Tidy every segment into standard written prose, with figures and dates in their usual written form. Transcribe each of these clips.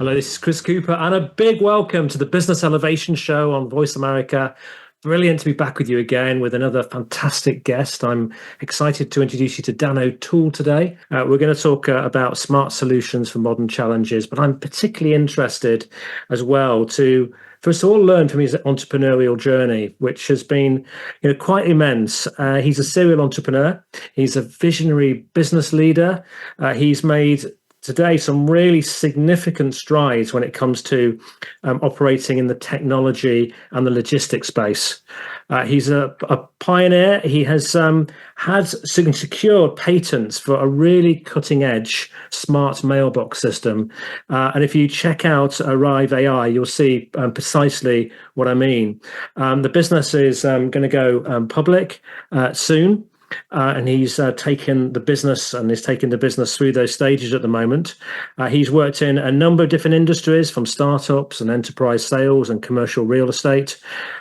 Hello, this is Chris Cooper, and a big welcome to the Business Elevation Show on Voice America. Brilliant to be back with you again with another fantastic guest. I'm excited to introduce you to Dan O'Toole today. We're going to talk about smart solutions for modern challenges, but I'm particularly interested as well to first of all learn from his entrepreneurial journey, which has been quite immense. He's a serial entrepreneur. He's a visionary business leader. He's made today some really significant strides when it comes to operating in the technology and the logistics space. He's a pioneer. He has had secured patents for a really cutting edge smart mailbox system. And if you check out Arrive AI, you'll see precisely what I mean. The business is going to go public soon. And he's taken the business through those stages at the moment. He's worked in a number of different industries, from startups and enterprise sales and commercial real estate.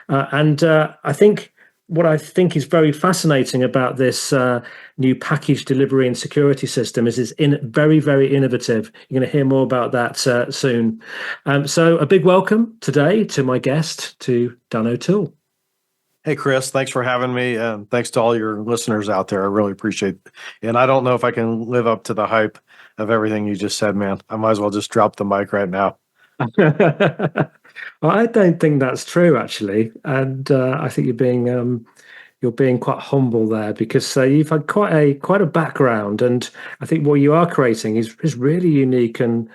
And I think what I think is very fascinating about this new package delivery and security system is it's very, very innovative. You're going to hear more about that soon. So a big welcome today to my guest, to Dan O'Toole. Hey, Chris, thanks for having me. And thanks to all your listeners out there. I really appreciate it. And I don't know if I can live up to the hype of everything you just said, man. I might as well just drop the mic right now. Well, I don't think that's true, actually, and I think you're being quite humble there, because you've had quite a background, and I think what you are creating is really unique and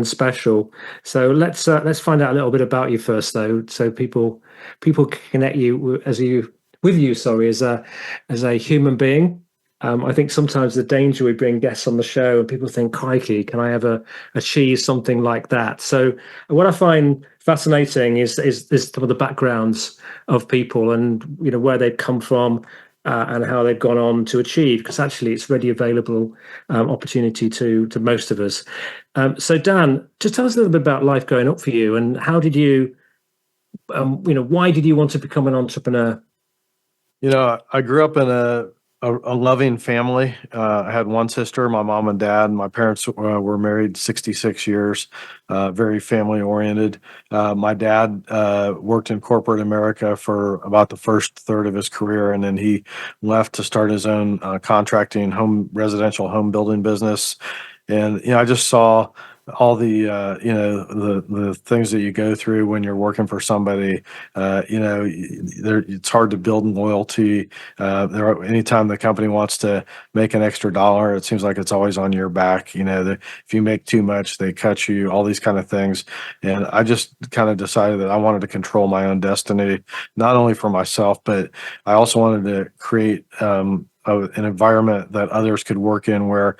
special. So let's find out a little bit about you first, though, so people can connect you with you. Sorry, as a human being. I think sometimes the danger we bring guests on the show, and people think, "Crikey, can I ever achieve something like that?" So what I find fascinating is some of the backgrounds of people, and where they've come from, and how they've gone on to achieve, because actually it's ready available opportunity to most of us. So Dan, just tell us a little bit about life growing up for you, and how did you, why did you want to become an entrepreneur? I grew up in a loving family. I had one sister, my mom and dad. My parents were married 66 years, very family oriented. My dad worked in corporate America for about the first third of his career, and then he left to start his own contracting residential home building business. And I just saw all the the things that you go through when you're working for somebody. It's hard to build loyalty. Anytime the company wants to make an extra dollar, it seems like it's always on your back. If you make too much, they cut you. All these kind of things, and I just kind of decided that I wanted to control my own destiny, not only for myself, but I also wanted to create an environment that others could work in, where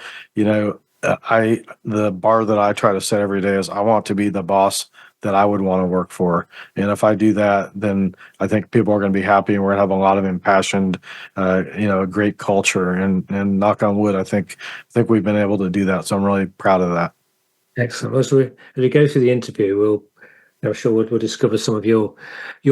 the bar that I try to set every day is I want to be the boss that I would want to work for. And if I do that, then I think people are going to be happy, and we're going to have a lot of impassioned, a great culture. And knock on wood, I think we've been able to do that. So I'm really proud of that. Excellent. As we go through the interview, I'm sure we'll discover some of your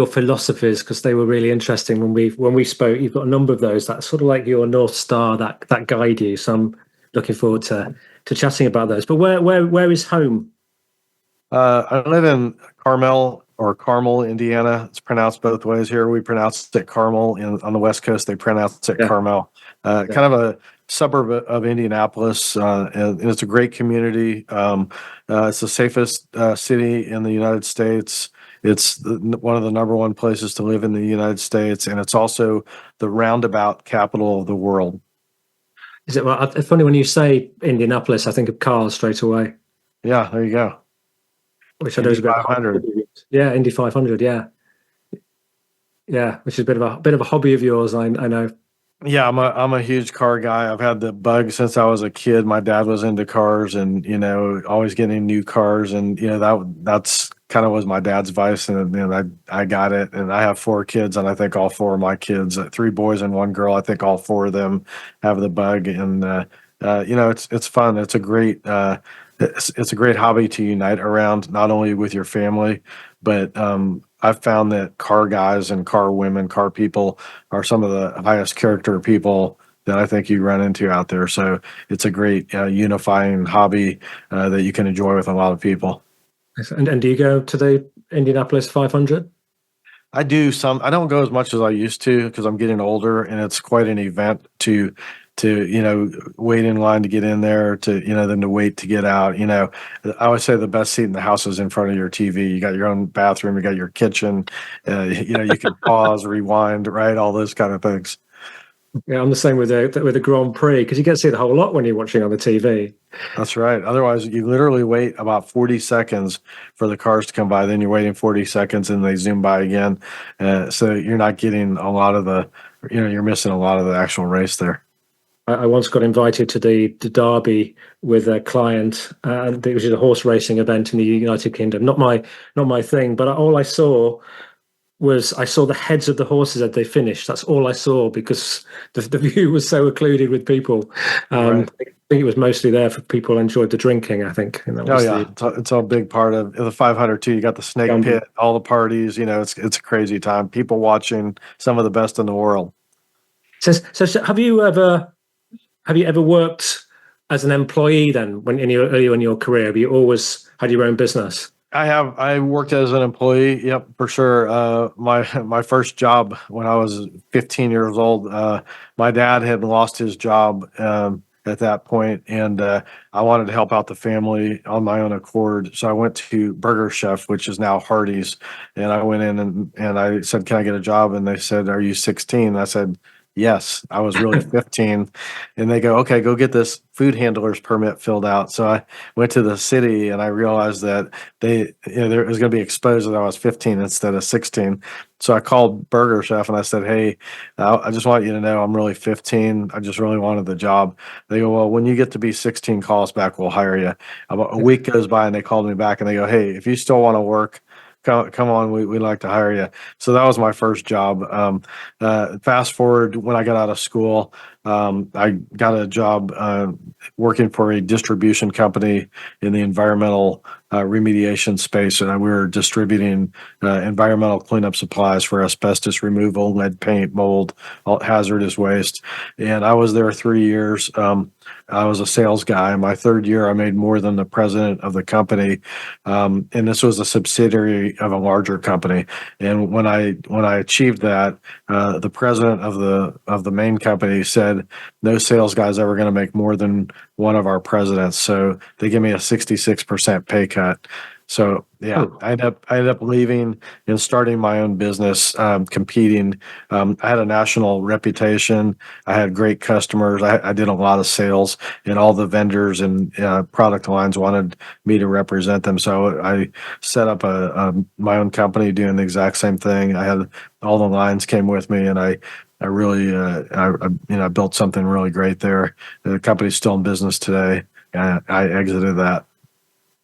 philosophies, because they were really interesting when we spoke. You've got a number of those that's sort of like your North Star that guide you. So I'm looking forward to chatting about those. But where is home? I live in Carmel, Indiana. It's pronounced both ways here. We pronounce it Carmel. On the West Coast, they pronounce it Carmel. Kind of a suburb of Indianapolis, and it's a great community. It's the safest city in the United States. It's one of the number one places to live in the United States, and it's also the roundabout capital of the world. Is it? Well, it's funny when you say Indianapolis, I think of cars straight away. Yeah, there you go. Which I know is a bit 500. Yeah, Indy 500. Yeah, which is a bit of a hobby of yours. I know. Yeah, I'm a huge car guy. I've had the bug since I was a kid. My dad was into cars, and always getting new cars, and that's kind of was my dad's vice, and I got it. And I have 4 kids, and I think all 4 of my kids, 3 boys and 1 girl, I think all 4 of them have the bug, and it's fun. It's a great it's a great hobby to unite around, not only with your family, but I've found that car guys and car women, car people are some of the highest character people that I think you run into out there. So it's a great unifying hobby that you can enjoy with a lot of people. And do you go to the Indianapolis 500? I do some. I don't go as much as I used to because I'm getting older, and it's quite an event to wait in line to get in there, to then to wait to get out. I always say the best seat in the house is in front of your TV. You got your own bathroom, you got your kitchen. You can pause, rewind, right, all those kind of things. Yeah, I'm the same with the Grand Prix because you get to see the whole lot when you're watching on the TV. That's right. Otherwise, you literally wait about 40 seconds for the cars to come by. Then you're waiting 40 seconds and they zoom by again. So you're not getting a lot of you're missing a lot of the actual race there. I once got invited to the Derby with a client, which is a horse racing event in the United Kingdom. Not my thing, but all I saw I saw the heads of the horses as they finished. That's all I saw because the view was so occluded with people. Right. I think it was mostly there for people who enjoyed the drinking. I think, and that Oh was yeah, it's a big part of the 500 too. You got the snake gambling. pit, all the parties. It's a crazy time. People watching some of the best in the world. So have you ever worked as an employee then when earlier in your career? Have you always had your own business? I worked as an employee. Yep, for sure. My first job when I was 15 years old, my dad had lost his job at that point, and I wanted to help out the family on my own accord. So I went to Burger Chef, which is now Hardee's, and I went in and I said, "Can I get a job?" And they said, "Are you 16?" And I said, "Yes." I was really 15, and they go, "Okay, go get this food handler's permit filled out." So I went to the city, and I realized that there was going to be exposed that I was 15 instead of 16. So I called Burger Chef and I said, "Hey, I just want you to know I'm really 15. I just really wanted the job." They go, "Well, when you get to be 16, call us back. We'll hire you." About a week goes by and they called me back and they go, "Hey, if you still want to work, come on, we'd like to hire you." So that was my first job. Fast forward when I got out of school, I got a job working for a distribution company in the environmental remediation space, and we were distributing environmental cleanup supplies for asbestos removal, lead paint, mold, all hazardous waste. And I was there 3 years. I was a sales guy. My third year, I made more than the president of the company, and this was a subsidiary of a larger company. And when I achieved that, the president of the main company said, "No sales guy's ever going to make more than one of our presidents." So they give me a 66% pay cut. So yeah, Oh, I ended up leaving and starting my own business, competing. I had a national reputation. I had great customers. I did a lot of sales, and all the vendors and product lines wanted me to represent them. So I set up my own company doing the exact same thing. I had all the lines came with me, and I really I built something really great there. The company's still in business today. I exited that.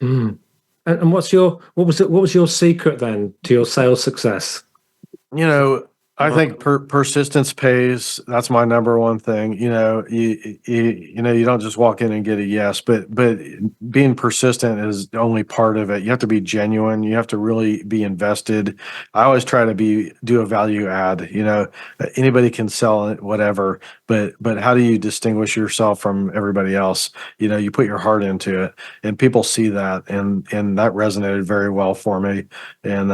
mm. And what was your secret then to your sales success? You know, I think persistence pays. That's my number one thing. You don't just walk in and get a yes, but being persistent is only part of it. You have to be genuine. You have to really be invested. I always try to do a value add. Anybody can sell it, whatever, but how do you distinguish yourself from everybody else? You put your heart into it, and people see that, and that resonated very well for me. And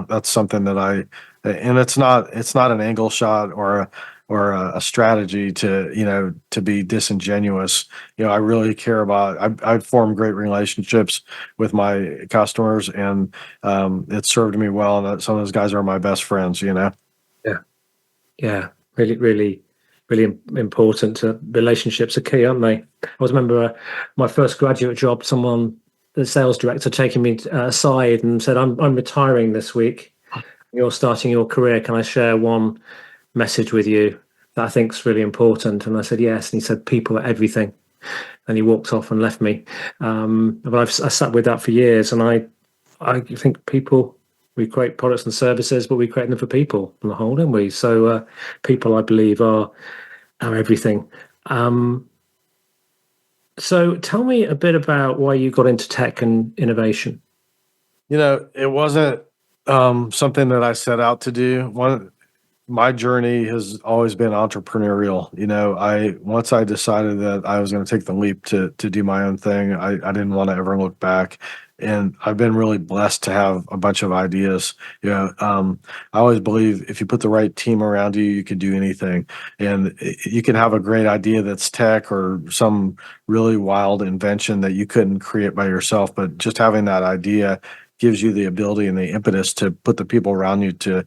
that's something that and it's not an angle shot or a strategy to be disingenuous. I really care about. I form great relationships with my customers, and it served me well. And some of those guys are my best friends. Yeah, yeah, really, really, really important. Relationships are key, aren't they? I always remember my first graduate job. The sales director, taking me aside and said, "I'm retiring this week. You're starting your career. Can I share one message with you that I think is really important?" And I said, "Yes." And he said, "People are everything." And he walked off and left me. But I sat with that for years, and I think we create products and services, but we create them for people on the whole, don't we? So people, I believe, are everything. Um, so tell me a bit about why you got into tech and innovation. It wasn't something that I set out to do. My journey has always been entrepreneurial. I once I decided that I was going to take the leap to do my own thing, I didn't want to ever look back. and I've been really blessed to have a bunch of ideas. I always believe if you put the right team around you, you can do anything. And you can have a great idea that's tech or some really wild invention that you couldn't create by yourself, but just having that idea gives you the ability and the impetus to put the people around you to,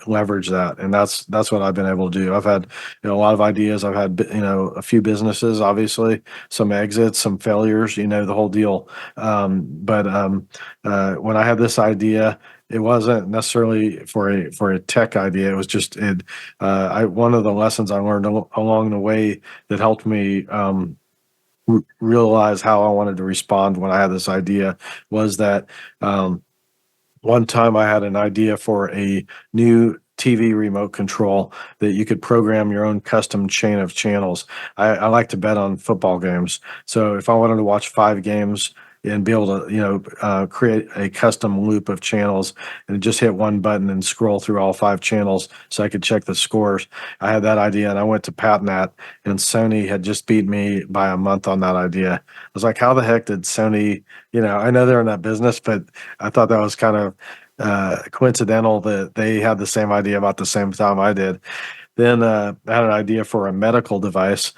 leverage that. And that's what I've been able to do. I've had, a lot of ideas. I've had, a few businesses, obviously, some exits, some failures, the whole deal. But when I had this idea, it wasn't necessarily for a tech idea. It was just it. One of the lessons I learned along the way that helped me realize how I wanted to respond when I had this idea was that one time I had an idea for a new TV remote control that you could program your own custom chain of channels. I like to bet on football games. So if I wanted to watch 5 games and be able to, create a custom loop of channels and just hit one button and scroll through all 5 channels so I could check the scores. I had that idea and I went to patent that, and Sony had just beat me by a month on that idea. I was like, how the heck did Sony, I know they're in that business, but I thought that was kind of coincidental that they had the same idea about the same time I did. Then I had an idea for a medical device,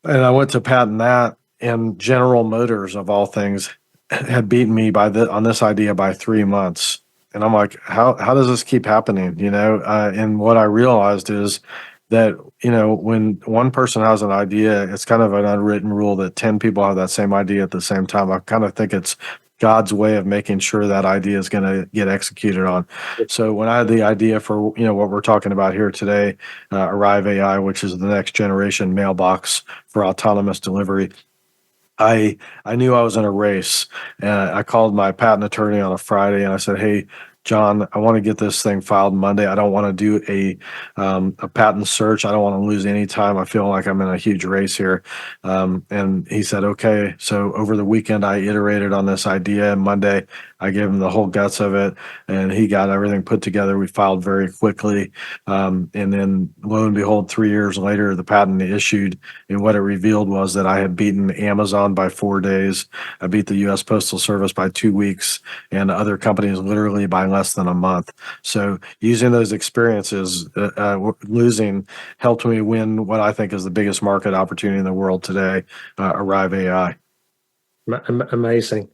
and I went to patent that. And General Motors, of all things, had beaten me on this idea by 3 months. And I'm like, how does this keep happening? And what I realized is that when one person has an idea, it's kind of an unwritten rule that 10 people have that same idea at the same time. I kind of think it's God's way of making sure that idea is going to get executed on. So when I had the idea for what we're talking about here today, Arrive AI, which is the next generation mailbox for autonomous delivery, I knew I was in a race. I called my patent attorney on a Friday and I said, "Hey, John, I want to get this thing filed Monday. I don't want to do a patent search. I don't want to lose any time. I feel like I'm in a huge race here." And he said, "Okay." So over the weekend, I iterated on this idea. And Monday, I gave him the whole guts of it, and he got everything put together. We filed very quickly, and then lo and behold, 3 years later, the patent issued. And what it revealed was that I had beaten Amazon by 4 days. I beat the U.S. Postal Service by 2 weeks, and other companies literally by less than a month. So using those experiences, losing helped me win what I think is the biggest market opportunity in the world today, Arrive AI. Amazing.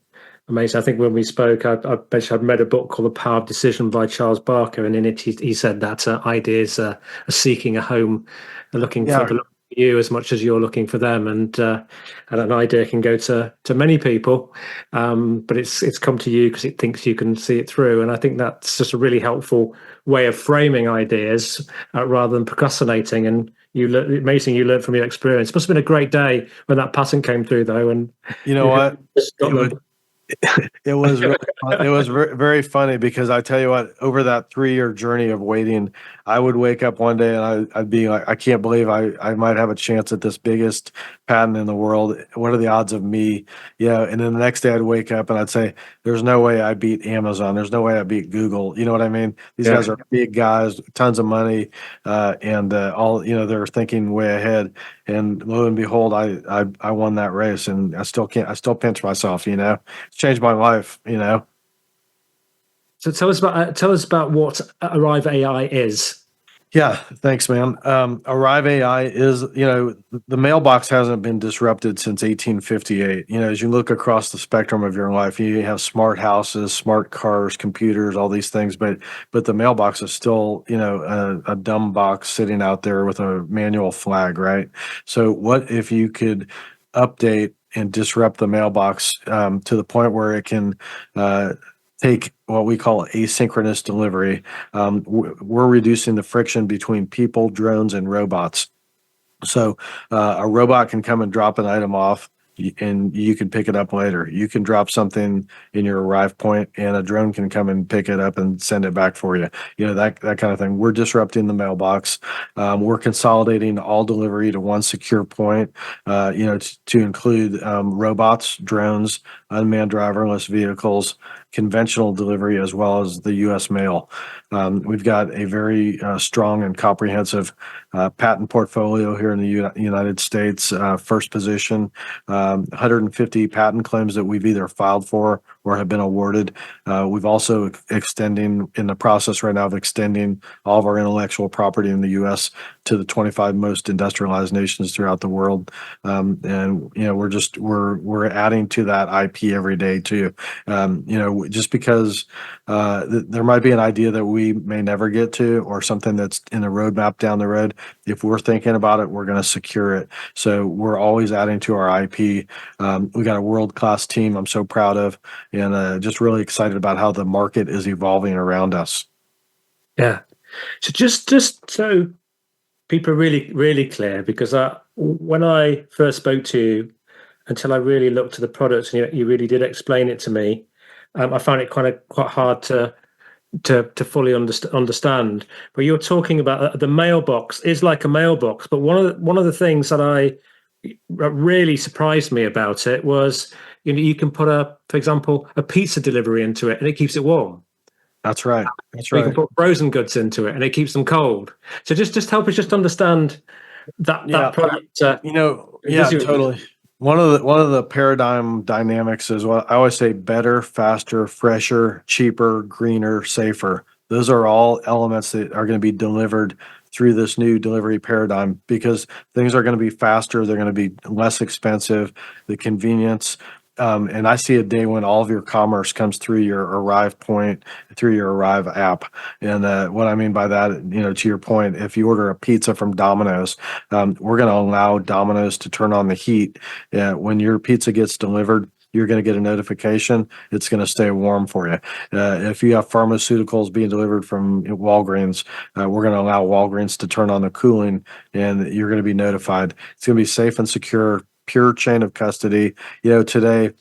Amazing. I think when we spoke, I mentioned I'd read a book called The Power of Decision by Charles Barker, and in it he said that ideas are seeking a home, they're looking Yeah, for you as much as you're looking for them, and an idea can go to many people, but it's come to you because it thinks you can see it through, and I think that's just a really helpful way of framing ideas rather than procrastinating. And amazing you learned from your experience. It must have been a great day when that patent came through, though, and you know you what? just got It was them. it was really fun. It was very funny because I tell you what, over that 3 year journey of waiting, I would wake up one day and I'd be like, I can't believe I might have a chance at this biggest patent in the world. What are the odds of me? And then the next day I'd wake up and I'd say, there's no way I beat Amazon. There's no way I beat Google. You know what I mean? These Yeah. guys are big guys, tons of money, and all, they're thinking way ahead. And lo and behold, I won that race, and I still pinch myself. It's changed my life. So tell us about what Arrive AI is. Yeah, thanks, man. Arrive AI is, the mailbox hasn't been disrupted since 1858. As you look across the spectrum of your life, you have smart houses, smart cars, computers, all these things, but the mailbox is still, a dumb box sitting out there with a manual flag, right? So what if you could update and disrupt the mailbox to the point where it can take what we call asynchronous delivery. We're reducing the friction between people, drones, and robots. So a robot can come and drop an item off, and you can pick it up later. You can drop something in your arrive point, and a drone can come and pick it up and send it back for you. That kind of thing. We're disrupting the mailbox. We're consolidating all delivery to one secure point. To include robots, drones, unmanned driverless vehicles, conventional delivery, as well as the U.S. mail. We've got a very strong and comprehensive patent portfolio here in the United States, first position, 150 patent claims that we've either filed for or have been awarded. We've also extending in the process right now of extending all of our intellectual property in the U.S. to the 25 most industrialized nations throughout the world. And we're adding to that IP every day too. Just because there might be an idea that we may never get to, or something that's in a roadmap down the road. If we're thinking about it, we're going to secure it. So we're always adding to our IP. We got a world-class team I'm so proud of, and just really excited about how the market is evolving around us. Yeah. So just so people are really clear, because when I first spoke to you, until I really looked at the product and you really did explain it to me, I found it quite hard to fully understand. But you're talking about the mailbox is like a mailbox, but one of the things that really surprised me about it was, you can put for example, a pizza delivery into it and it keeps it warm. That's right. That's Or you can right. put frozen goods into it and it keeps them cold. So just help us just understand that product. Yeah, totally. One of the paradigm dynamics is what I always say: better, faster, fresher, cheaper, greener, safer. Those are all elements that are going to be delivered through this new delivery paradigm, because things are going to be faster, they're going to be less expensive, the convenience. And I see a day when all of your commerce comes through your Arrive point, through your Arrive app. And what I mean by that, to your point, if you order a pizza from Domino's, we're going to allow Domino's to turn on the heat. When your pizza gets delivered, you're going to get a notification. It's going to stay warm for you. If you have pharmaceuticals being delivered from Walgreens, we're going to allow Walgreens to turn on the cooling, and you're going to be notified. It's going to be safe and secure, pure chain of custody. Today,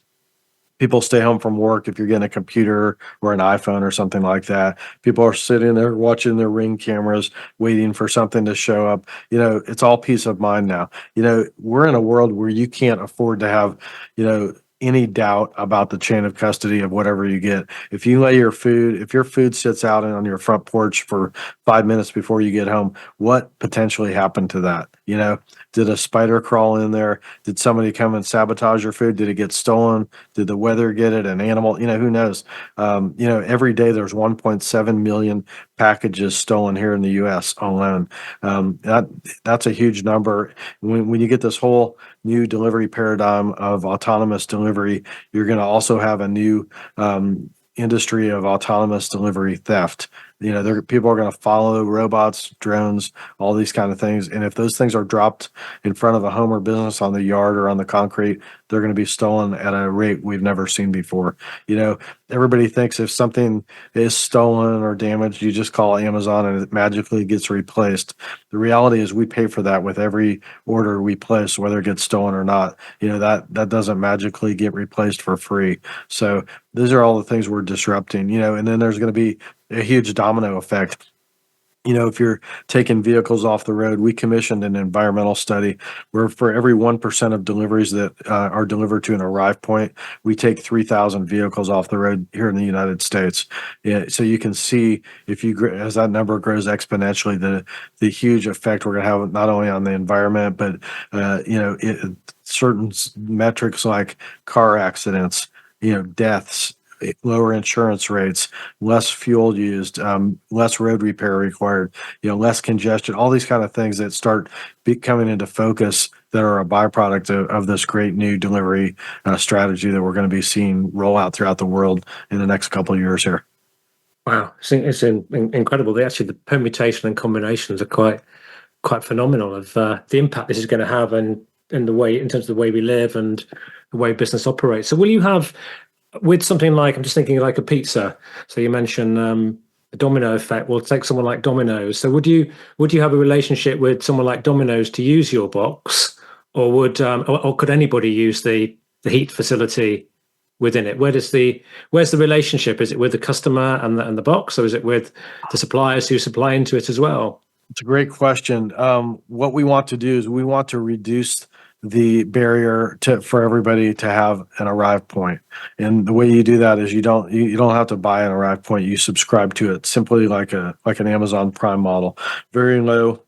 people stay home from work. If you're getting a computer or an iPhone or something like that, people are sitting there watching their Ring cameras, waiting for something to show up. It's all peace of mind now. We're in a world where you can't afford to have, any doubt about the chain of custody of whatever you get. If your food sits out on your front porch for 5 minutes before you get home, what potentially happened to that? Did a spider crawl in there? Did somebody come and sabotage your food? Did it get stolen? Did the weather get it? An animal? Who knows? Every day there's 1.7 million packages stolen here in the U.S. alone. That's a huge number. When you get this whole new delivery paradigm of autonomous delivery, you're going to also have a new industry of autonomous delivery theft. People are going to follow robots, drones, all these kind of things. And if those things are dropped in front of a home or business on the yard or on the concrete, they're going to be stolen at a rate we've never seen before. Everybody thinks if something is stolen or damaged, you just call Amazon and it magically gets replaced. The reality is we pay for that with every order we place, whether it gets stolen or not. That doesn't magically get replaced for free. So those are all the things we're disrupting, and then there's going to be a huge domino effect. If you're taking vehicles off the road, we commissioned an environmental study where for every 1% of deliveries that are delivered to an Arrive point, we take 3,000 vehicles off the road here in the United States. Yeah, so you can see as that number grows exponentially, the huge effect we're going to have not only on the environment, but certain metrics like car accidents, deaths, lower insurance rates, less fuel used, less road repair required, less congestion, all these kind of things that start coming into focus that are a byproduct of this great new delivery strategy that we're going to be seeing roll out throughout the world in the next couple of years here. Wow, it's incredible. The permutation and combinations are quite phenomenal of the impact this is going to have, and in terms of the way we live and the way business operates. So will you have, with something like, I'm just thinking like a pizza. So you mentioned the domino effect. We'll take someone like Domino's. So would you have a relationship with someone like Domino's to use your box, or could anybody use the heat facility within it? Where's the relationship? Is it with the customer and the box, or is it with the suppliers who supply into it as well? It's a great question. What we want to do is we want to reduce the barrier for everybody to have an arrive point. And the way you do that is you don't have to buy an arrive point. You subscribe to it simply like an Amazon Prime model, very low,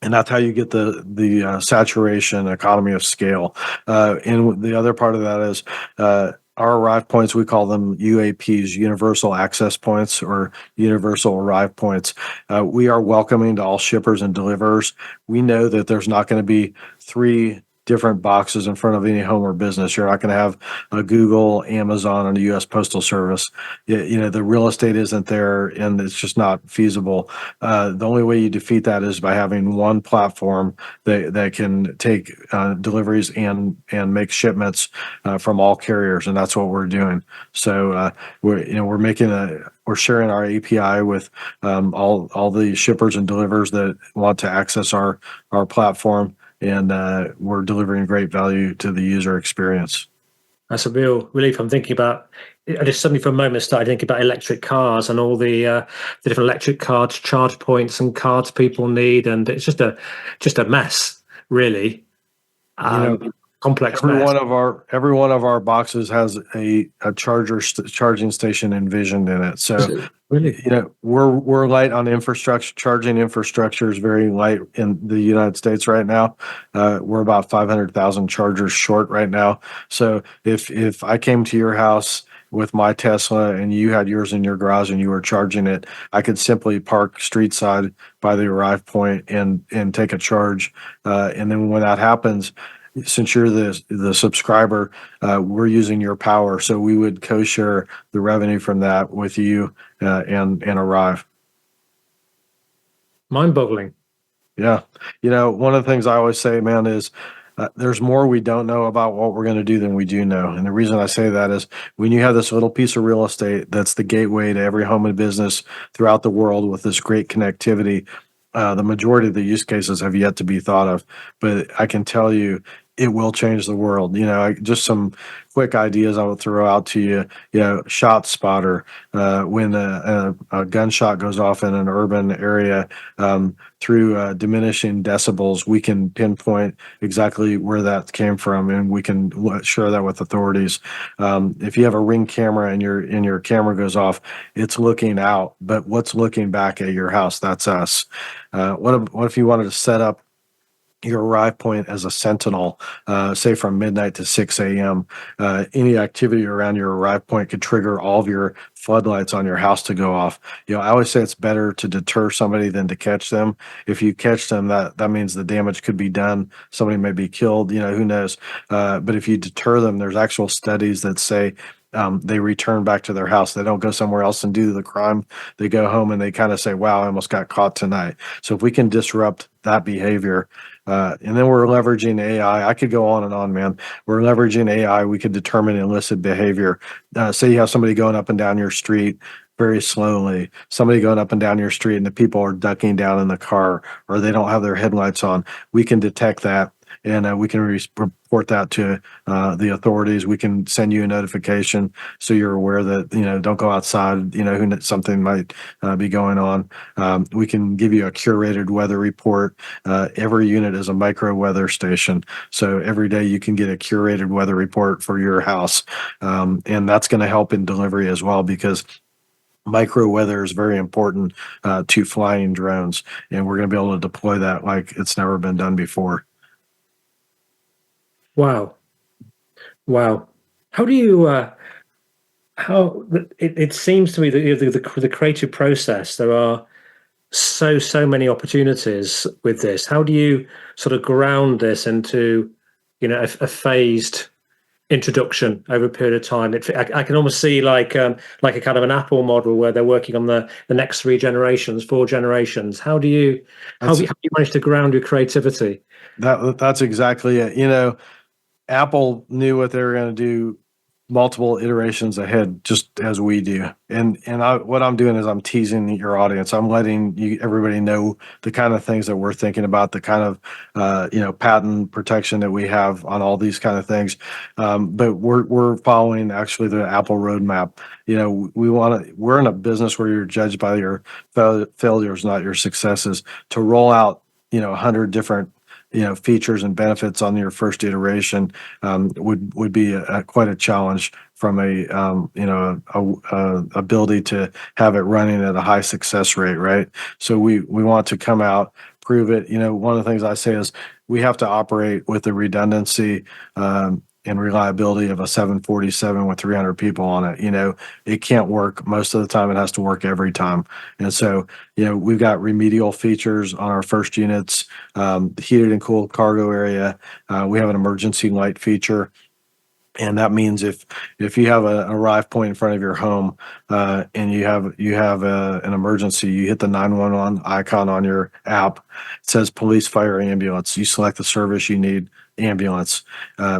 and that's how you get the saturation economy of scale. And the other part of that is our arrive points. We call them UAPs, universal access points, or universal arrive points. We are welcoming to all shippers and deliverers. We know that there's not going to be three different boxes in front of any home or business. You're not going to have a Google, Amazon, and a U.S. Postal Service. The real estate isn't there, and it's just not feasible. The only way you defeat that is by having one platform that can take deliveries and make shipments from all carriers, and that's what we're doing. So we're sharing our API with all the shippers and deliverers that want to access our platform, and we're delivering great value to the user experience. That's a real relief. I'm thinking about. I just suddenly, for a moment, started thinking about electric cars and all the different electric cars, charge points, and cards people need, and it's just a mess, really. Complex Every mess. every one of our boxes has a charging station envisioned in it. So Really, we're light on infrastructure. Charging infrastructure is very light in the United States right now. We're about 500,000 chargers short right now. So if I came to your house with my Tesla and you had yours in your garage and you were charging it, I could simply park street side by the arrive point and take a charge. And then when that happens, since you're the subscriber, we're using your power, so we would co-share the revenue from that with you and Arrive. mind-boggling. Yeah, one of the things I always say, man, is there's more we don't know about what we're going to do than we do know. And the reason I say that is when you have this little piece of real estate that's the gateway to every home and business throughout the world with this great connectivity. The majority of the use cases have yet to be thought of, but I can tell you it will change the world. Just some quick ideas I will throw out to you. Shot spotter. When a gunshot goes off in an urban area, through diminishing decibels, we can pinpoint exactly where that came from, and we can share that with authorities. If you have a Ring camera and your camera goes off, it's looking out, but what's looking back at your house? That's us. What if you wanted to set up your arrive point as a sentinel, say from midnight to 6 a.m. Any activity around your arrive point could trigger all of your floodlights on your house to go off. I always say it's better to deter somebody than to catch them. If you catch them, that means the damage could be done. Somebody may be killed, who knows? But if you deter them, there's actual studies that say they return back to their house. They don't go somewhere else and do the crime. They go home and they kind of say, wow, I almost got caught tonight. So if we can disrupt that behavior, and then we're leveraging AI. I could go on and on, man. We're leveraging AI. We could determine illicit behavior. Say you have somebody going up and down your street very slowly, somebody going up and down your street and the people are ducking down in the car, or they don't have their headlights on. We can detect that, and we can report that to the authorities. We can send you a notification so you're aware that don't go outside. Something might be going on. We can give you a curated weather report. Every unit is a micro weather station, so every day you can get a curated weather report for your house, and that's going to help in delivery as well, because micro weather is very important to flying drones, and we're going to be able to deploy that like it's never been done before. Wow. How do you? It seems to me that the creative process, there are so many opportunities with this. How do you sort of ground this into a phased introduction over a period of time? I can almost see like a kind of an Apple model where they're working on the next 4 generations. How do you manage to ground your creativity? That's exactly it. Apple knew what they were going to do multiple iterations ahead, just as we do. What I'm doing is I'm teasing your audience. I'm letting everybody know the kind of things that we're thinking about, the kind of patent protection that we have on all these kind of things. But we're following actually the Apple roadmap. We're in a business where you're judged by your failures, not your successes. To roll out 100 different features and benefits on your first iteration would be quite a challenge from a ability to have it running at a high success rate, right? So we want to come out, prove it. One of the things I say is we have to operate with the redundancy and reliability of a 747 with 300 people on it. It can't work most of the time. It has to work every time. And so, we've got remedial features on our first units, heated and cooled cargo area. We have an emergency light feature. And that means if you have an arrive point in front of your home and you have an emergency, you hit the 911 icon on your app. It says police, fire, ambulance. You select the service you need, ambulance.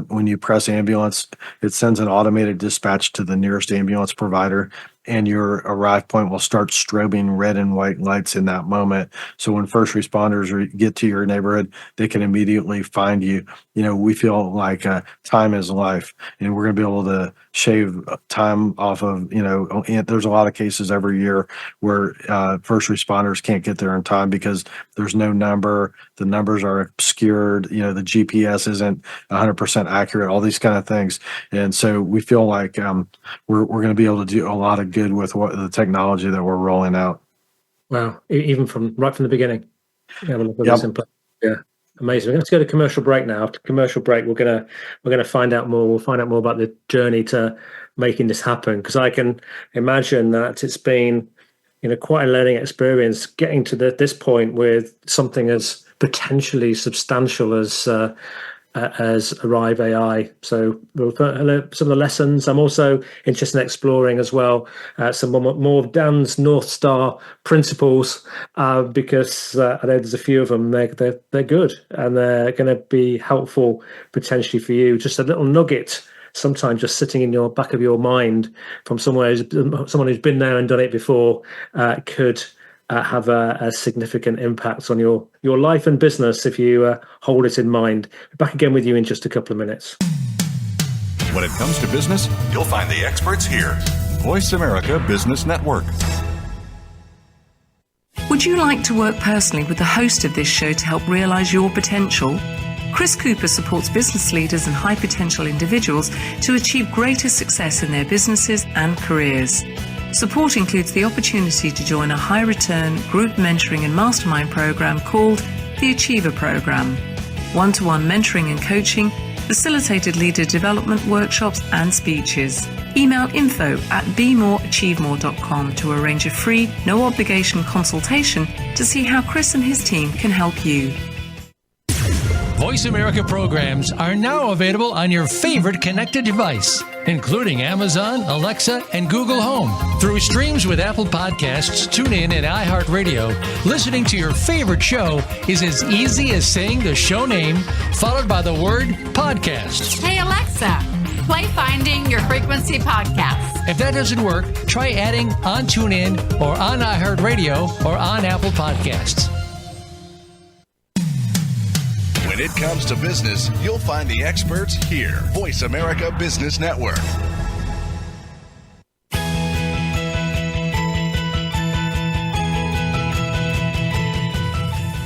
When you press ambulance, it sends an automated dispatch to the nearest ambulance provider, and your arrive point will start strobing red and white lights in that moment. So when first responders get to your neighborhood, they can immediately find you. We feel like time is life, and we're going to be able to shave time off of, there's a lot of cases every year where first responders can't get there in time because there's no number. The numbers are obscured. The GPS isn't 100% accurate, all these kind of things. And so we feel like we're going to be able to do a lot of good with the technology that we're rolling out. Wow. Even right from the beginning. Have a look at Yep. this in place. Yeah. Amazing. Let's go to commercial break now. After commercial break, we're gonna find out more. We'll find out more about the journey to making this happen, because I can imagine that it's been, quite a learning experience getting to this point with something as potentially substantial as Arrive AI. So we'll put some of the lessons. I'm also interested in exploring as well some more of Dan's North Star principles, because I know there's a few of them. They're good, and they're going to be helpful potentially for you. Just a little nugget, sometimes just sitting in your back of your mind from someone who's been there and done it before, could have a significant impact on your life and business if you hold it in mind. Back again with you in just a couple of minutes. When it comes to business, you'll find the experts here. Voice America Business Network. Would you like to work personally with the host of this show to help realize your potential? Chris Cooper supports business leaders and high potential individuals to achieve greater success in their businesses and careers. Support includes the opportunity to join a high-return group mentoring and mastermind program called the Achiever Program, one-to-one mentoring and coaching, facilitated leader development workshops and speeches. Email info@bemoreachievemore.com to arrange a free, no-obligation consultation to see how Chris and his team can help you. Voice America programs are now available on your favorite connected device, including Amazon, Alexa, and Google Home. Through streams with Apple Podcasts, TuneIn, and iHeartRadio, listening to your favorite show is as easy as saying the show name followed by the word podcast. Hey Alexa, play Finding Your Frequency podcast. If that doesn't work, try adding on TuneIn or on iHeartRadio or on Apple Podcasts. When it comes to business, you'll find the experts here. Voice America Business Network.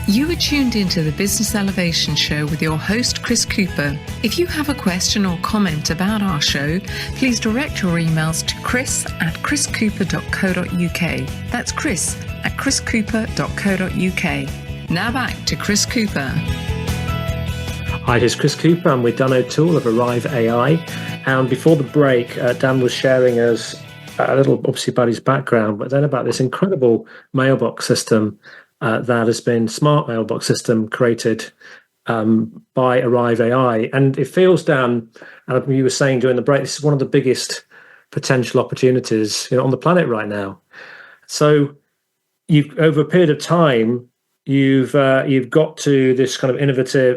You are tuned into the Business Elevation Show with your host, Chris Cooper. If you have a question or comment about our show, please direct your emails to chris@chriscooper.co.uk. That's chris@chriscooper.co.uk. Now back to Chris Cooper. Hi, this is Chris Cooper. I'm with Dan O'Toole of Arrive AI. And before the break, Dan was sharing us a little, obviously, about his background, but then about this incredible mailbox system that has been smart mailbox system created by Arrive AI. And it feels, Dan, and you were saying during the break, this is one of the biggest potential opportunities on the planet right now. So you've, over a period of time, you've got to this kind of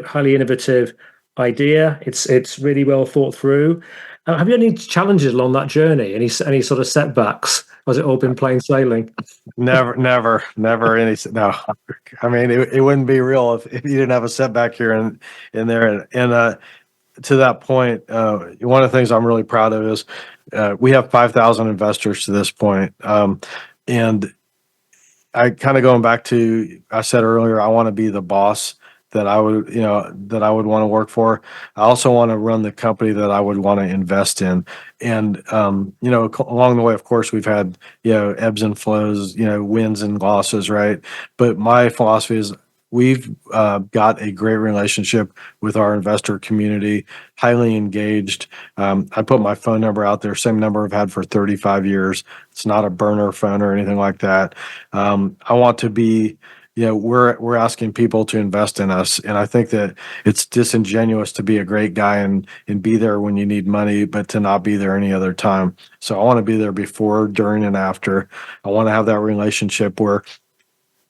highly innovative idea. It's really well thought through. Have you had any challenges along that journey? Any sort of setbacks? Or has it all been plain sailing? Never any. No, I mean it wouldn't be real if you didn't have a setback here and there. And to that point, one of the things I'm really proud of is we have 5,000 investors to this point, and I kind of going back to, I said earlier, I want to be the boss that I would, that I would want to work for. I also want to run the company that I would want to invest in. And, along the way, of course, we've had, ebbs and flows, wins and losses, right? But my philosophy is we've got a great relationship with our investor community, highly engaged. I put my phone number out there, same number I've had for 35 years. It's not a burner phone or anything like that. I want to be, we're asking people to invest in us, and I think that it's disingenuous to be a great guy and be there when you need money, but to not be there any other time. So I want to be there before, during, and after. I want to have that relationship where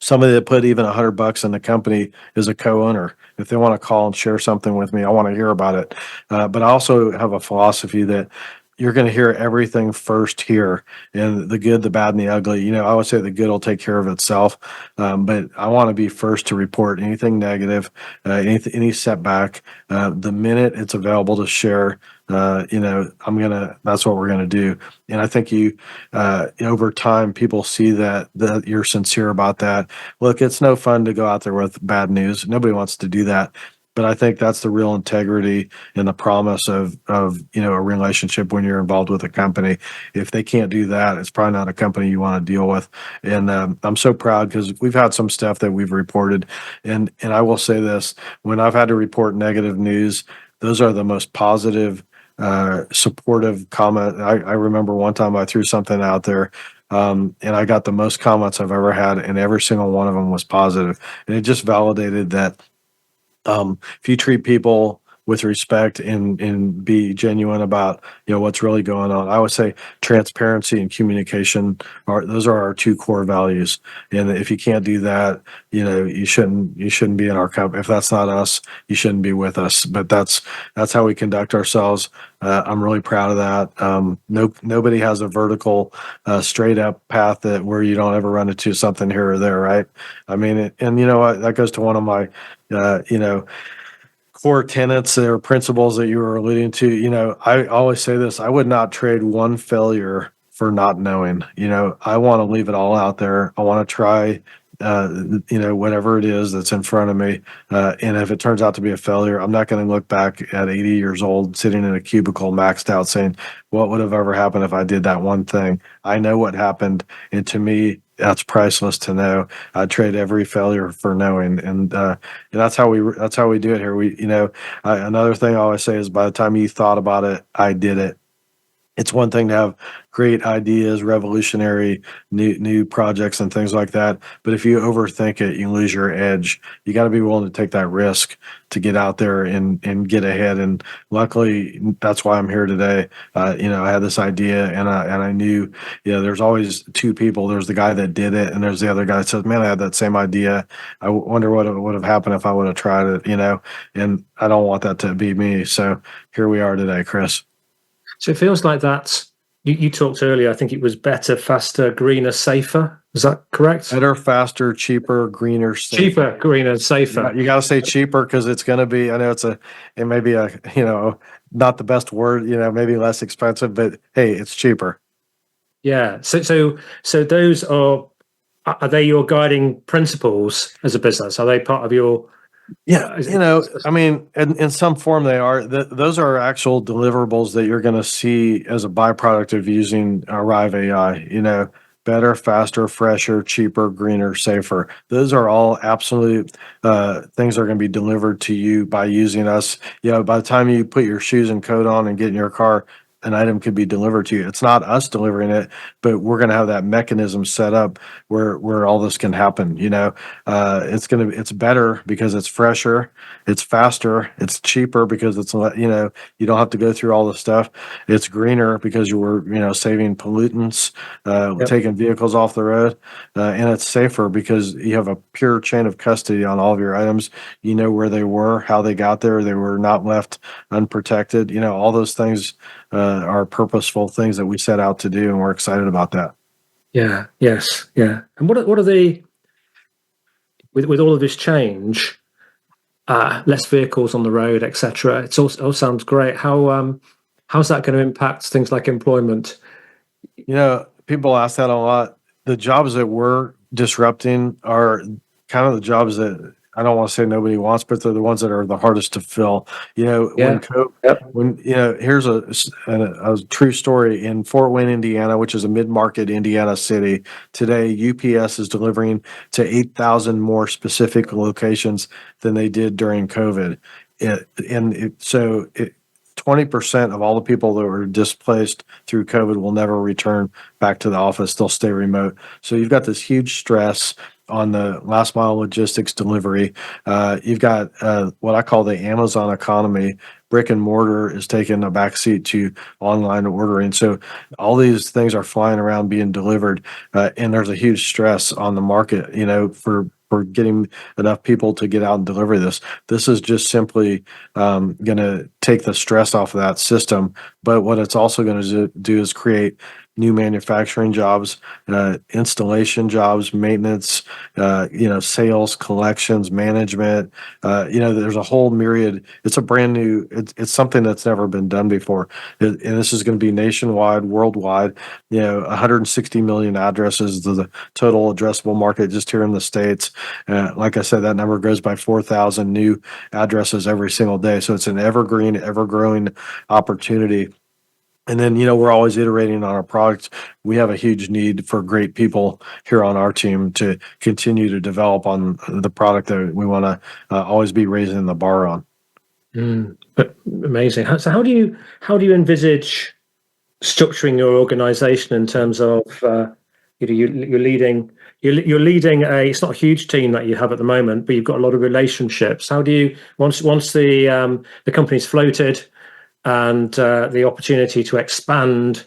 somebody that put even $100 in the company is a co-owner. If they want to call and share something with me, I want to hear about it. But I also have a philosophy that you're going to hear everything first here, and the good, the bad, and the ugly. I would say the good will take care of itself, but I want to be first to report anything negative, any setback. The minute it's available to share, that's what we're gonna do. And I think over time, people see that you're sincere about that. Look, it's no fun to go out there with bad news. Nobody wants to do that. But I think that's the real integrity and the promise of a relationship when you're involved with a company. If they can't do that, it's probably not a company you want to deal with. And I'm so proud because we've had some stuff that we've reported, and I will say this: when I've had to report negative news, those are the most positive, supportive comment. I remember one time I threw something out there. And I got the most comments I've ever had, and every single one of them was positive. And it just validated that if you treat people with respect and be genuine about what's really going on, I would say transparency and communication those are our two core values. And if you can't do that, you shouldn't be in our company. If that's not us, you shouldn't be with us. But that's how we conduct ourselves. I'm really proud of that. Nobody has a vertical, straight up path where you don't ever run into something here or there, right? I mean, and that goes to one of my core tenets or principles that you were alluding to. I always say this: I would not trade one failure for not knowing. I want to leave it all out there. I want to try, whatever it is that's in front of me. And if it turns out to be a failure, I'm not going to look back at 80 years old, sitting in a cubicle, maxed out, saying, what would have ever happened if I did that one thing? I know what happened. And to me, that's priceless to know. I trade every failure for knowing, and that's how we do it here. Another thing I always say is, by the time you thought about it, I did it. It's one thing to have great ideas, revolutionary new projects and things like that. But if you overthink it, you lose your edge. You got to be willing to take that risk to get out there and get ahead. And luckily, that's why I'm here today. I had this idea, and I knew, there's always two people. There's the guy that did it, and there's the other guy that says, man, I had that same idea. I wonder what would have happened if I would have tried it, and I don't want that to be me. So here we are today, Chris. So it feels like that. You talked earlier, I think it was better, faster, greener, safer. Is that correct? Better, faster, cheaper, greener, safer. Cheaper, greener, safer. You got to say cheaper because it's going to be, I know it may be not the best word, maybe less expensive, but hey, it's cheaper. Yeah. So those are they your guiding principles as a business? Are they part of your... Yeah, I mean, in some form they are. Those are actual deliverables that you're going to see as a byproduct of using Arrive AI. Better, faster, fresher, cheaper, greener, safer. Those are all absolute things that are going to be delivered to you by using us. By the time you put your shoes and coat on and get in your car, an item could be delivered to you. It's not us delivering it, but we're going to have that mechanism set up where all this can happen. It's better because it's fresher, it's faster, it's cheaper because it's you don't have to go through all the stuff. It's greener because you were saving pollutants, taking vehicles off the road, and it's safer because you have a pure chain of custody on all of your items. You know where they were, how they got there. They were not left unprotected. All those things are purposeful things that we set out to do, and we're excited about that. Yeah. Yes. Yeah. And what are the with all of this change, less vehicles on the road, etc. It all sounds great. How's that going to impact things like employment? People ask that a lot. The jobs that we're disrupting are kind of the jobs that I don't want to say nobody wants, but they're the ones that are the hardest to fill. Yeah. Yep. Here's a true story in Fort Wayne, Indiana, which is a mid-market Indiana city. Today, UPS is delivering to 8,000 more specific locations than they did during COVID. 20% of all the people that were displaced through COVID will never return back to the office. They'll stay remote. So you've got this huge stress on the last mile logistics delivery. You've got what I call the Amazon economy. Brick and mortar is taking a backseat to online ordering. So all these things are flying around being delivered, and there's a huge stress on the market, for getting enough people to get out and deliver this. This is just simply going to take the stress off of that system. But what it's also going to do is create new manufacturing jobs, installation jobs, maintenance, sales, collections, management. There's a whole myriad. It's a brand new. It's something that's never been done before, and this is going to be nationwide, worldwide. 160 million addresses, the total addressable market just here in the States. Like I said, that number grows by 4,000 new addresses every single day. So it's an evergreen, ever-growing opportunity. And then, we're always iterating on our products. We have a huge need for great people here on our team to continue to develop on the product that we want to always be raising the bar on. But amazing. So how do you envisage structuring your organization in terms of you're leading a, it's not a huge team that you have at the moment, but you've got a lot of relationships. How do you once the company's floated and the opportunity to expand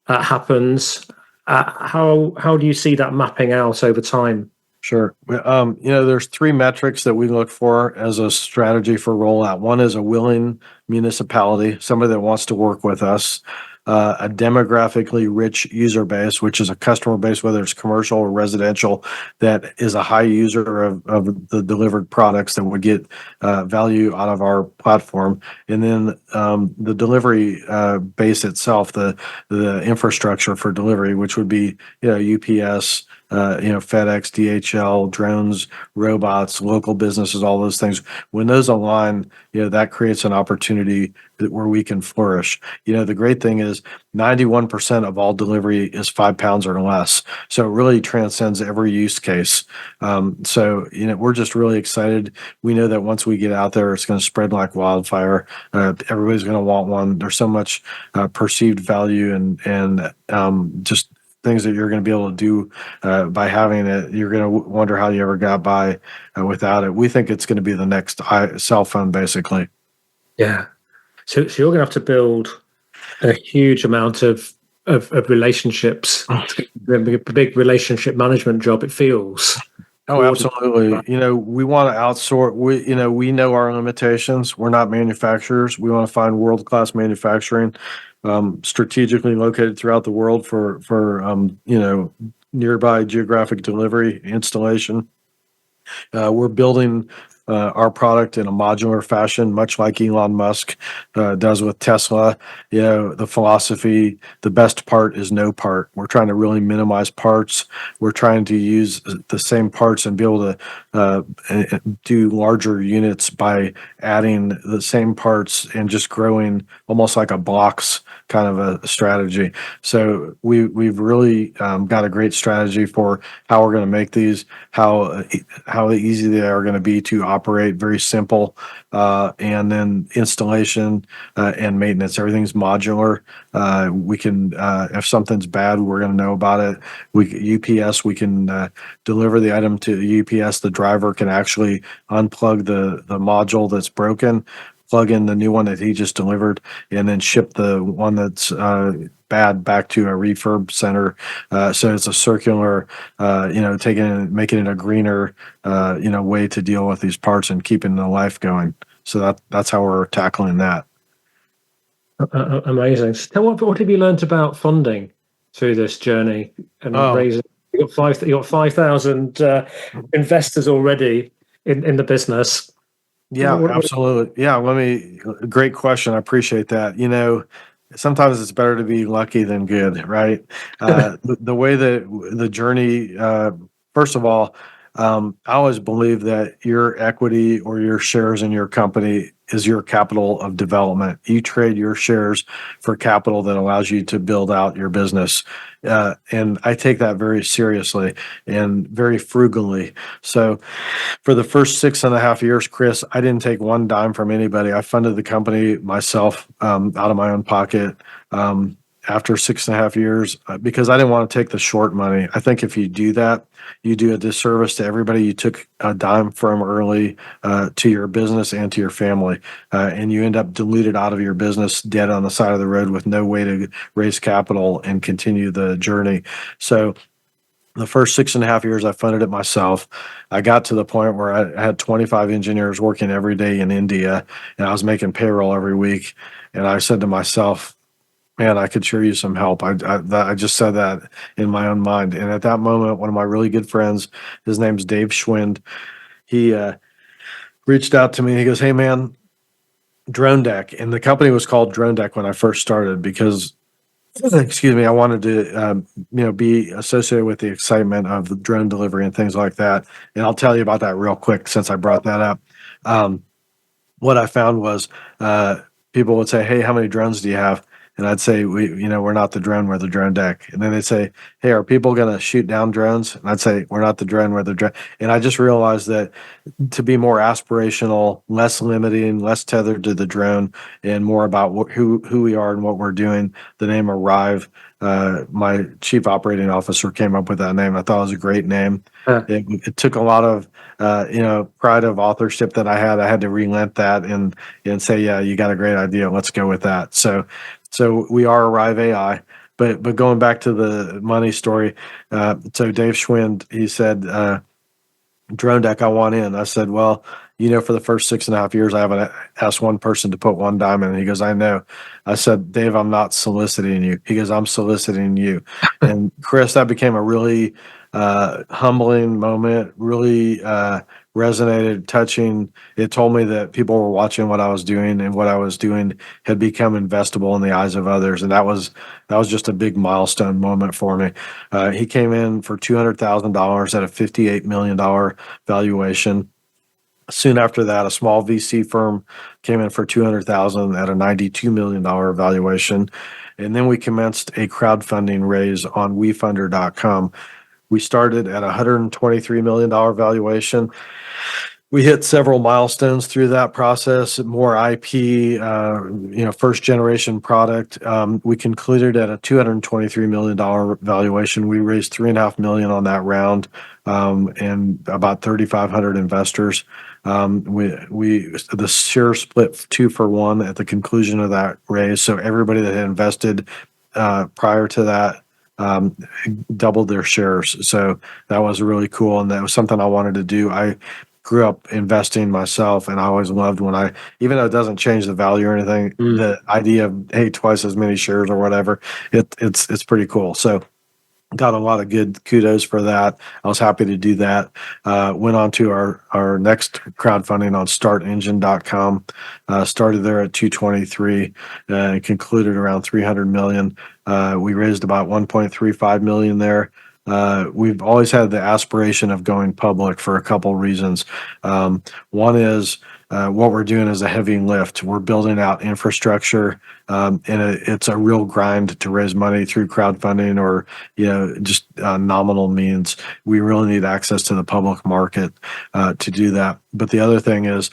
happens, how do you see that mapping out over time? Sure. There's three metrics that we look for as a strategy for rollout. One is a willing municipality, somebody that wants to work with us. A demographically rich user base, which is a customer base, whether it's commercial or residential, that is a high user of the delivered products that would get value out of our platform. And then the delivery base itself, the infrastructure for delivery, which would be UPS, FedEx, DHL, drones, robots, local businesses, all those things. When those align, that creates an opportunity where we can flourish. The great thing is 91% of all delivery is 5 pounds or less. So it really transcends every use case. We're just really excited. We know that once we get out there, it's going to spread like wildfire. Everybody's going to want one. There's so much perceived value and just things that you're going to be able to do by having it. You're going to wonder how you ever got by without it. We think it's going to be the next cell phone, basically. Yeah. So you're going to have to build a huge amount of relationships. A big relationship management job, it feels. Oh, absolutely. We want to outsource. We know our limitations. We're not manufacturers. We want to find world-class manufacturing, strategically located throughout the world for nearby geographic delivery installation. We're building our product in a modular fashion, much like Elon Musk does with Tesla. The philosophy, the best part is no part. We're trying to really minimize parts. We're trying to use the same parts and be able to do larger units by adding the same parts and just growing almost like a box kind of a strategy. So we've really got a great strategy for how we're going to make these, how easy they are going to be to operate, very simple, and then installation and maintenance. Everything's modular. We can, if something's bad, we're going to know about it. UPS, we can deliver the item to UPS. The driver can actually unplug the module that's broken, plug in the new one that he just delivered, and then ship the one that's bad back to a refurb center. So it's a circular, making it a greener, way to deal with these parts and keeping the life going. So that's how we're tackling that. Amazing. So what have you learned about funding through this journey and raising? You got 5,000 investors already in the business. Yeah, absolutely. Yeah, great question. I appreciate that. Sometimes it's better to be lucky than good, right? The way that the journey, first of all, I always believe that your equity or your shares in your company is your capital of development. You trade your shares for capital that allows you to build out your business. And I take that very seriously and very frugally. So for the first 6.5 years, Chris, I didn't take one dime from anybody. I funded the company myself out of my own pocket. After 6.5 years, because I didn't want to take the short money. I think if you do that, you do a disservice to everybody you took a dime from early, to your business and to your family. And you end up diluted out of your business, dead on the side of the road with no way to raise capital and continue the journey. So the first 6.5 years, I funded it myself. I got to the point where I had 25 engineers working every day in India, and I was making payroll every week. And I said to myself, man, I could sure use some help. I just said that in my own mind. And at that moment, one of my really good friends, his name's Dave Schwind, he reached out to me. He goes, hey, man, Drone Deck. And the company was called Drone Deck when I first started because, excuse me, I wanted to, be associated with the excitement of the drone delivery and things like that. And I'll tell you about that real quick since I brought that up. What I found was people would say, hey, how many drones do you have? And I'd say, we're not the drone, we're the Drone Deck. And then they'd say, hey, are people going to shoot down drones? And I'd say, we're not the drone, we're the drone. And I just realized that to be more aspirational, less limiting, less tethered to the drone, and more about who we are and what we're doing, the name Arrive. My chief operating officer came up with that name. I thought it was a great name. It took a lot of pride of authorship that I had. I had to relent that and say, yeah, you got a great idea. Let's go with that. So we are Arrive AI. But going back to the money story, so Dave Schwind, he said, Drone Deck, I want in. I said, well, for the first 6.5 years, I haven't asked one person to put one dime in. He goes, I know. I said, Dave, I'm not soliciting you. He goes, I'm soliciting you. And Chris, that became a really humbling moment, really resonated, touching. It told me that people were watching what I was doing, and what I was doing had become investable in the eyes of others. And that was just a big milestone moment for me. He came in for $200,000 at a $58 million valuation. Soon after that, a small VC firm came in for $200,000 at a $92 million valuation. And then we commenced a crowdfunding raise on wefunder.com. We started at a $123 million valuation. We hit several milestones through that process, more IP, first generation product. We concluded at a $223 million valuation. We raised $3.5 million on that round, and about 3,500 investors. The share split 2-for-1 at the conclusion of that raise. So everybody that had invested prior to that doubled their shares. So that was really cool, and that was something I wanted to do. I grew up investing myself, and I always loved when even though it doesn't change the value or anything, the idea of, hey, twice as many shares or whatever, it's pretty cool. So got a lot of good kudos for that. I was happy to do that. Went on to our next crowdfunding on startengine.com. Started there at 223 and concluded around 300 million. We raised about 1.35 million there. We've always had the aspiration of going public for a couple reasons. One is what we're doing is a heavy lift. We're building out infrastructure, and it's a real grind to raise money through crowdfunding or just nominal means. We really need access to the public market to do that. But the other thing is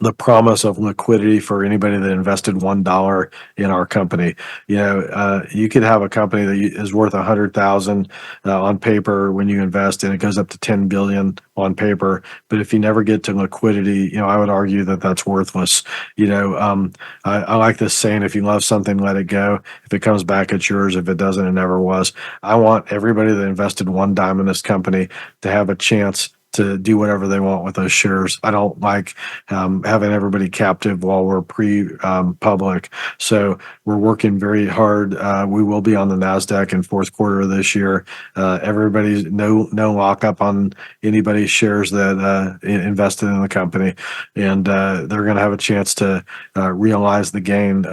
the promise of liquidity for anybody that invested $1 in our company. You could have a company that is worth 100,000 on paper when you invest, and it goes up to 10 billion on paper. But if you never get to liquidity, I would argue that that's worthless. I like this saying: if you love something, let it go. If it comes back, it's yours. If it doesn't, it never was. I want everybody that invested one dime in this company to have a chance to do whatever they want with those shares. I don't like having everybody captive while we're pre-public. So we're working very hard. We will be on the NASDAQ in fourth quarter of this year. Everybody's no lockup on anybody's shares that invested in the company. And they're going to have a chance to realize the gain.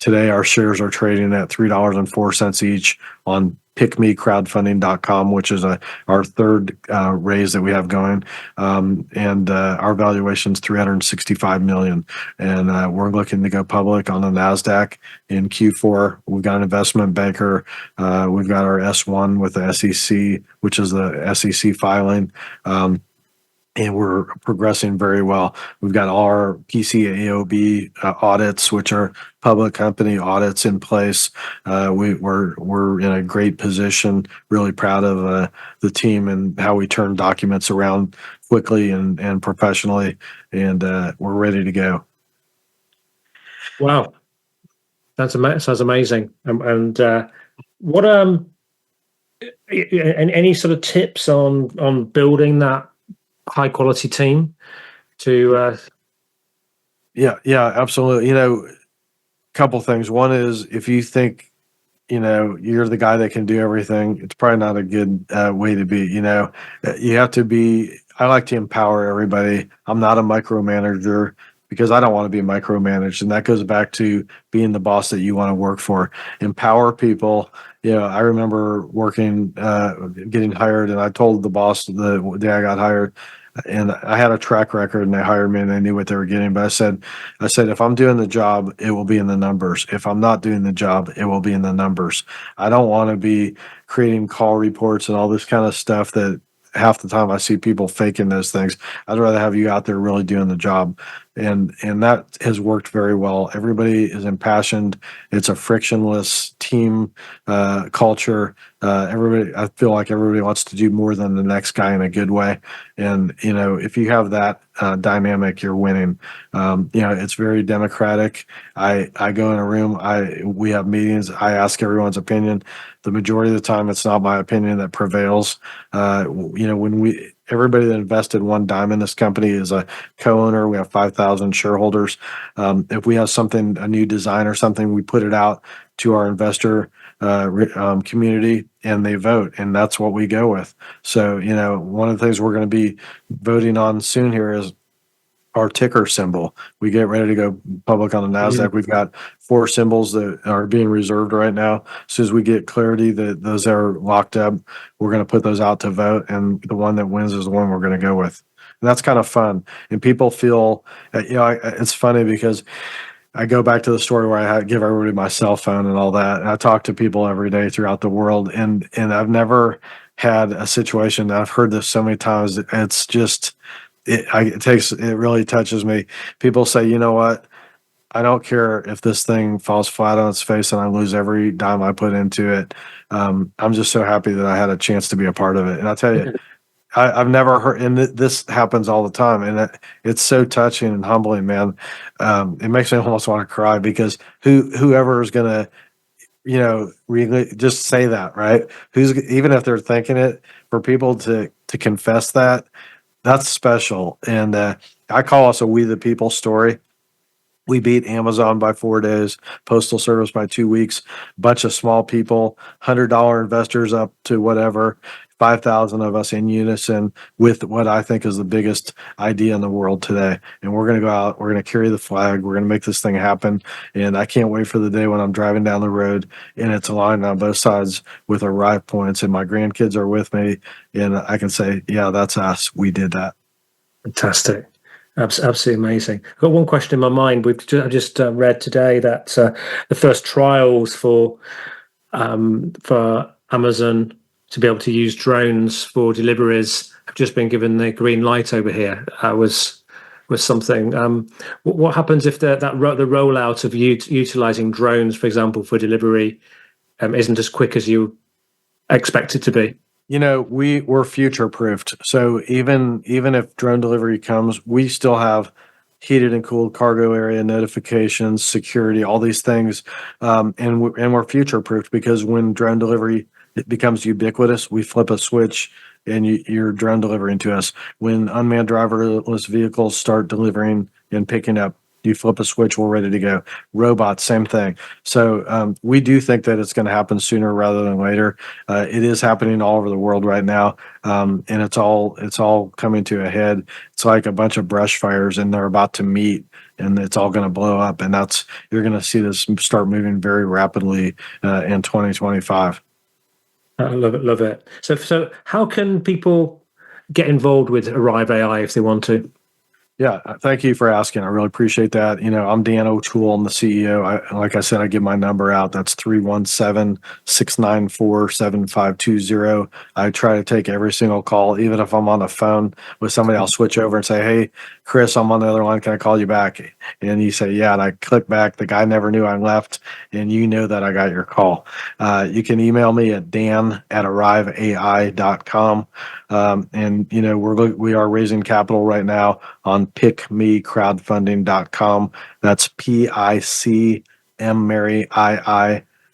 Today, our shares are trading at $3.04 each on pickmecrowdfunding.com, which is our third raise that we have going. And our valuation is $365 million. And we're looking to go public on the NASDAQ in Q4. We've got an investment banker. We've got our S1 with the SEC, which is the SEC filing. And we're progressing very well. We've got all our PCAOB audits, which are public company audits, in place. We're in a great position. Really proud of the team and how we turn documents around quickly and professionally, and we're ready to go. Wow, sounds amazing. And what any sort of tips on building that high quality team to Yeah, absolutely. Couple things. One is, if you think you're the guy that can do everything, it's probably not a good way to be. You have to be. I like to empower everybody. I'm not a micromanager, because I don't want to be micromanaged, and that goes back to being the boss that you want to work for. Empower people. I remember working, getting hired, and I told the boss the day I got hired, and I had a track record, and they hired me, and they knew what they were getting. But I said, if I'm doing the job, it will be in the numbers. If I'm not doing the job, it will be in the numbers. I don't want to be creating call reports and all this kind of stuff that half the time I see people faking those things. I'd rather have you out there really doing the job. And that has worked very well. Everybody is impassioned. It's a frictionless team culture. I feel like everybody wants to do more than the next guy in a good way. And, if you have that dynamic, you're winning. It's very democratic. I go in a room, we have meetings. I ask everyone's opinion. The majority of the time, it's not my opinion that prevails. Everybody that invested one dime in this company is a co-owner. We have 5,000 shareholders. If we have a new design or something, we put it out to our investor community, and they vote, and that's what we go with. So, one of the things we're going to be voting on soon here is our ticker symbol. We get ready to go public on the NASDAQ. We've got 4 symbols that are being reserved right now. As soon as we get clarity that those are locked up, we're going to put those out to vote, and the one that wins is the one we're going to go with. And that's kind of fun. And people feel, it's funny because I go back to the story where I give everybody my cell phone and all that. And I talk to people every day throughout the world, and I've never had a situation. I've heard this so many times. It's just, it really touches me. People say, you know what? I don't care if this thing falls flat on its face and I lose every dime I put into it. I'm just so happy that I had a chance to be a part of it. And I'll tell you, I've never heard, and this happens all the time, and it's so touching and humbling, man. It makes me almost want to cry, because whoever is going to, really just say that, right? Even if they're thinking it, for people to confess that, that's special. And I call us a We the People story. We beat Amazon by 4 days, Postal Service by 2 weeks, bunch of small people, $100 investors up to whatever, 5,000 of us in unison with what I think is the biggest idea in the world today. And we're going to go out, we're going to carry the flag, we're going to make this thing happen. And I can't wait for the day when I'm driving down the road and it's aligned on both sides with arrive points, and my grandkids are with me, and I can say, yeah, that's us. We did that. Fantastic. Absolutely amazing. I've got one question in my mind. I just read today that the first trials for Amazon to be able to use drones for deliveries have just been given the green light over here. Was something. What happens if the rollout of utilizing drones, for example, for delivery, isn't as quick as you expect it to be? We're future proofed. So even if drone delivery comes, we still have heated and cooled cargo area notifications, security, all these things, and we're future proofed, because when drone delivery becomes ubiquitous, we flip a switch and you're drone delivering to us. When unmanned driverless vehicles start delivering and picking up, you flip a switch, we're ready to go. Robots, same thing. So we do think that it's going to happen sooner rather than later. It is happening all over the world right now, and it's all coming to a head. It's like a bunch of brush fires, and they're about to meet, and it's all going to blow up. And you're going to see this start moving very rapidly in 2025. I love it, love it. So how can people get involved with Arrive AI if they want to? Yeah, thank you for asking. I really appreciate that. I'm Dan O'Toole. I'm the CEO. Like I said, I give my number out. That's 317-694-7520. I try to take every single call, even if I'm on the phone with somebody, I'll switch over and say, "Hey, Chris, I'm on the other line. Can I call you back?" And you say, "Yeah." And I click back. The guy never knew I left, and you know that I got your call. You can email me at dan@arriveai.com. And we are raising capital right now on pickmecrowdfunding.com. That's PICM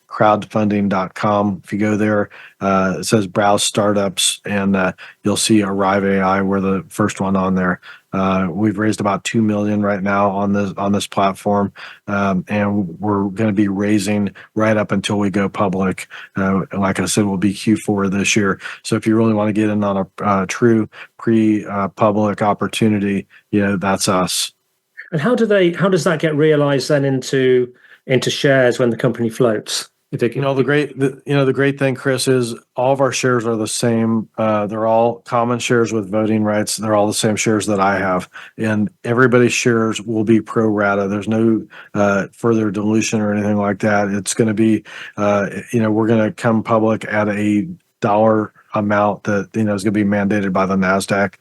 crowdfunding.com. If you go there, it says browse startups, and you'll see Arrive AI. We're the first one on there. We've raised about 2 million right now on this platform, and we're going to be raising right up until we go public. Like I said, we'll be Q4 this year. So if you really want to get in on a true pre-public opportunity, that's us. And how does that get realized then into shares when the company floats? The great thing, Chris, is all of our shares are the same. They're all common shares with voting rights. They're all the same shares that I have, and everybody's shares will be pro rata. There's no further dilution or anything like that. It's going to be, we're going to come public at a dollar amount that is going to be mandated by the NASDAQ,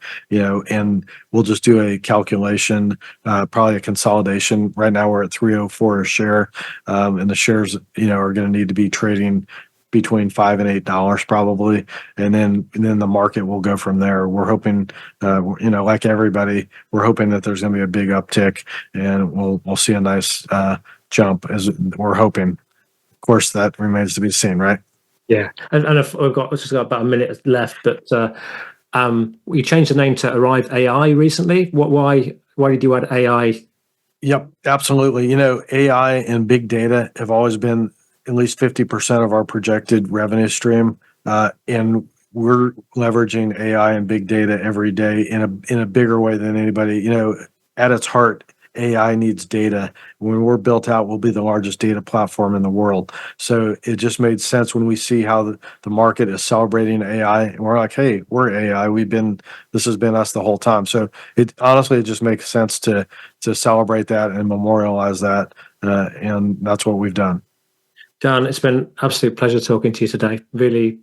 and we'll just do a calculation, probably a consolidation. Right now we're at 304 a share, and the shares are going to need to be trading between $5 and $8 probably, and then the market will go from there. We're hoping, like everybody, we're hoping that there's going to be a big uptick, and we'll see a nice jump, as we're hoping. Of course, that remains to be seen, right? Yeah, and I've just got about a minute left, but you changed the name to Arrive AI recently. Why did you add AI? Yep, absolutely. AI and big data have always been at least 50% of our projected revenue stream, and we're leveraging AI and big data every day in a bigger way than anybody. At its heart, AI needs data. When we're built out, we'll be the largest data platform in the world. So it just made sense when we see how the market is celebrating AI, and we're like, "Hey, we're AI. This has been us the whole time." So it just makes sense to celebrate that and memorialize that, and that's what we've done. Dan, it's been an absolute pleasure talking to you today. Really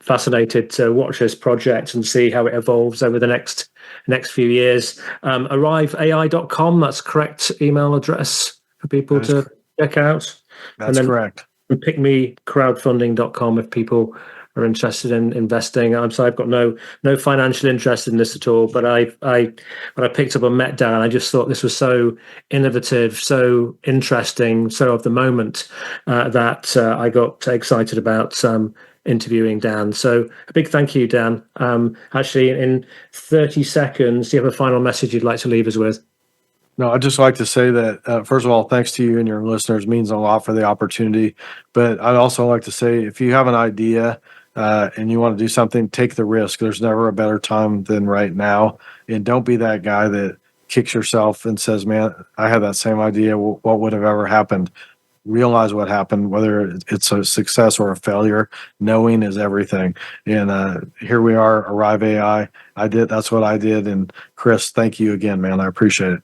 fascinated to watch this project and see how it evolves over the next few years. ArriveAI.com, that's correct email address for people to check out. That's correct. And pickmecrowdfunding.com if people are interested in investing. I'm sorry, I've got no financial interest in this at all, but when I picked up and met Dan, I just thought this was so innovative, so interesting, so of the moment, that I got excited about interviewing Dan. So a big thank you, Dan. Actually, in 30 seconds, do you have a final message you'd like to leave us with? No, I'd just like to say that, first of all, thanks to you and your listeners, means a lot for the opportunity. But I'd also like to say, if you have an idea and you want to do something, take the risk. There's never a better time than right now. And don't be that guy that kicks yourself and says, "Man, I had that same idea. What would have ever happened?" Realize what happened, whether it's a success or a failure. Knowing is everything. And here we are, Arrive AI. That's what I did. And Chris, thank you again, man. I appreciate it.